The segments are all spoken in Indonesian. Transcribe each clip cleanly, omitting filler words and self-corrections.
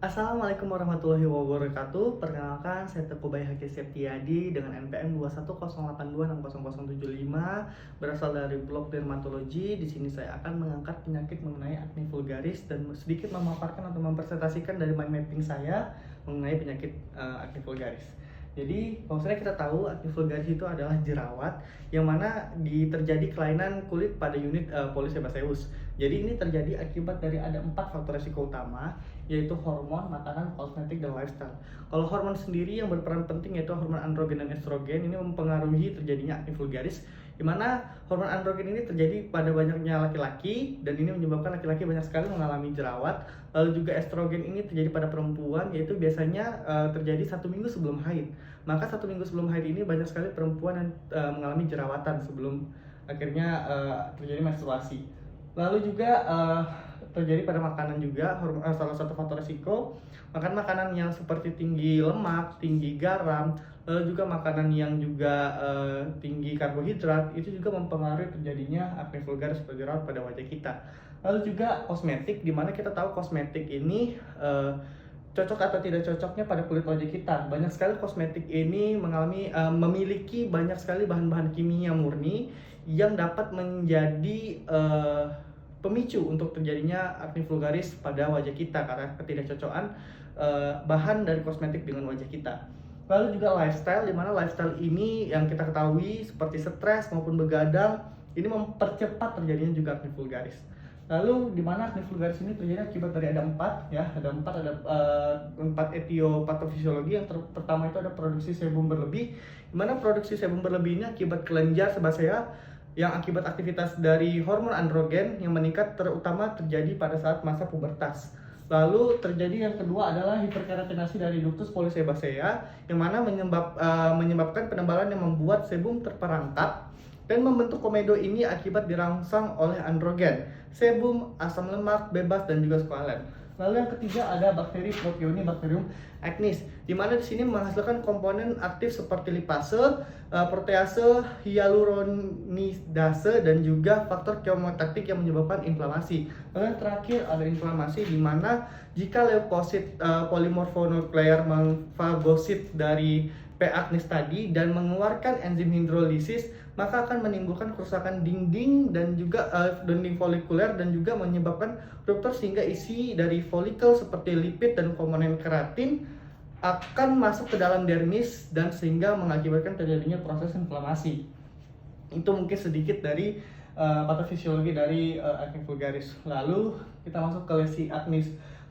Assalamualaikum warahmatullahi wabarakatuh. Perkenalkan, saya Teguh Bayi Haki Septiadi dengan NPM 21082600075, berasal dari blog dermatologi. Di sini saya akan mengangkat penyakit mengenai acne vulgaris dan sedikit memaparkan atau mempresentasikan dari mind mapping saya mengenai penyakit acne vulgaris. Jadi, maksudnya kita tahu acne vulgaris itu adalah jerawat yang mana terjadi kelainan kulit pada unit polys sebaceous. Jadi ini terjadi akibat dari ada 4 faktor resiko utama, yaitu hormon, makanan, kosmetik, dan lifestyle. Kalau hormon sendiri yang berperan penting yaitu hormon androgen dan estrogen, ini mempengaruhi terjadinya acne vulgaris, di mana hormon androgen ini terjadi pada banyaknya laki-laki dan ini menyebabkan laki-laki banyak sekali mengalami jerawat. Lalu juga estrogen ini terjadi pada perempuan, yaitu biasanya terjadi 1 minggu sebelum haid. Maka 1 minggu sebelum haid ini banyak sekali perempuan yang mengalami jerawatan sebelum akhirnya terjadi menstruasi. Lalu juga terjadi pada makanan juga, salah satu faktor risiko makan makanan yang seperti tinggi lemak, tinggi garam, lalu juga makanan yang juga tinggi karbohidrat, itu juga mempengaruhi terjadinya acne vulgaris seperti jerawat pada wajah kita. Lalu juga kosmetik, dimana kita tahu kosmetik ini cocok atau tidak cocoknya pada kulit wajah kita. Banyak sekali kosmetik ini memiliki banyak sekali bahan-bahan kimia murni yang dapat menjadi pemicu untuk terjadinya acne vulgaris pada wajah kita karena ketidakcocokan bahan dari kosmetik dengan wajah kita. Lalu juga lifestyle, di mana lifestyle ini yang kita ketahui seperti stres maupun begadang ini mempercepat terjadinya juga acne vulgaris. Lalu di mana acne vulgaris ini terjadi akibat dari ada 4 ya, ada 4 etiopatofisiologi. Yang pertama itu ada produksi sebum berlebih, di mana produksi sebum berlebih ini akibat kelenjar sebasea yang akibat aktivitas dari hormon androgen yang meningkat, terutama terjadi pada saat masa pubertas. Lalu terjadi yang kedua adalah hiperkeratinasi dari ductus polysebacea yang mana menyebabkan penebalan yang membuat sebum terperangkap dan membentuk komedo ini akibat dirangsang oleh androgen, sebum, asam lemak bebas, dan juga squalene. Lalu yang ketiga ada bakteri Propionibacterium acnes, di mana di sini menghasilkan komponen aktif seperti lipase, protease, hyaluronidase, dan juga faktor kemotaktik yang menyebabkan inflamasi. Lalu yang terakhir ada inflamasi, di mana jika leukosit polimorfonuklear memfagosit dari P. acnes tadi dan mengeluarkan enzim hidrolisis, maka akan menimbulkan kerusakan dinding dan juga dinding folikuler dan juga menyebabkan ruptur, sehingga isi dari folikel seperti lipid dan komponen keratin akan masuk ke dalam dermis dan sehingga mengakibatkan terjadinya proses inflamasi. Itu mungkin sedikit dari patofisiologi dari acne vulgaris. Lalu kita masuk ke lesi acne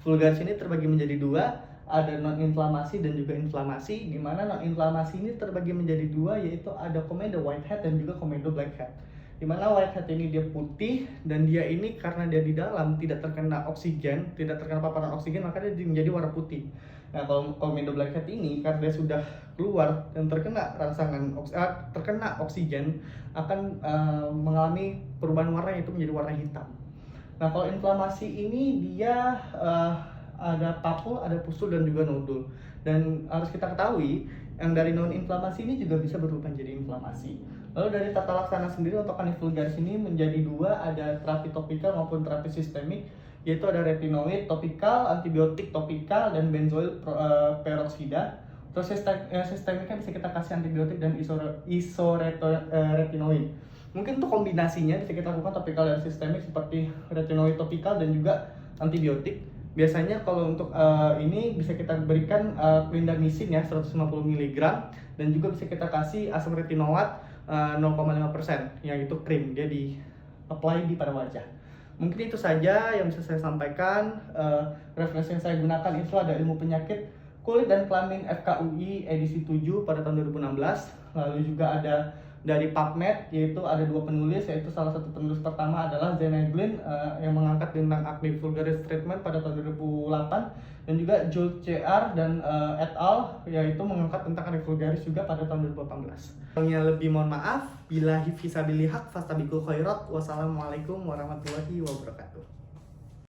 vulgaris. Ini terbagi menjadi 2. Ada non-inflamasi dan juga inflamasi, di mana non-inflamasi ini terbagi menjadi 2, yaitu ada komedo whitehead dan juga komedo blackhead. Di mana whitehead ini dia putih dan dia ini karena dia di dalam tidak terkena oksigen, tidak terkena paparan oksigen, maka dia menjadi warna putih. Nah, kalau komedo blackhead ini karena dia sudah keluar dan terkena terkena oksigen, akan mengalami perubahan warna, yaitu menjadi warna hitam. Nah, kalau inflamasi ini dia ada papul, ada pusul, dan juga nodul. Dan harus kita ketahui, yang dari non-inflamasi ini juga bisa berubah menjadi inflamasi. Lalu dari tata laksana sendiri untuk acne vulgaris ini menjadi 2, ada terapi topikal maupun terapi sistemik, yaitu ada retinoid topikal, antibiotik topikal, dan benzoil peroksida. Terus sistemiknya bisa kita kasih antibiotik dan isoretinoid. Mungkin untuk kombinasinya bisa kita lakukan topikal dan sistemik seperti retinoid topikal dan juga antibiotik. Biasanya kalau untuk ini bisa kita berikan clindamycin ya 150 mg, dan juga bisa kita kasih asam retinoat 0,5%, yaitu krim, dia di apply pada wajah. Mungkin itu saja yang bisa saya sampaikan. Referensi yang saya gunakan itu ada Ilmu Penyakit Kulit dan Kelamin FKUI edisi 7 pada tahun 2016. Lalu juga ada dari PubMed, yaitu ada 2 penulis, yaitu salah satu penulis pertama adalah Zeneglin yang mengangkat tentang acne vulgaris treatment pada tahun 2008, dan juga Jules CR dan et al. Yaitu mengangkat tentang acne vulgaris juga pada tahun 2018. Yang lebih mohon maaf, billahi fisabilillah haq fastabikul khairat. Wassalamualaikum warahmatullahi wabarakatuh.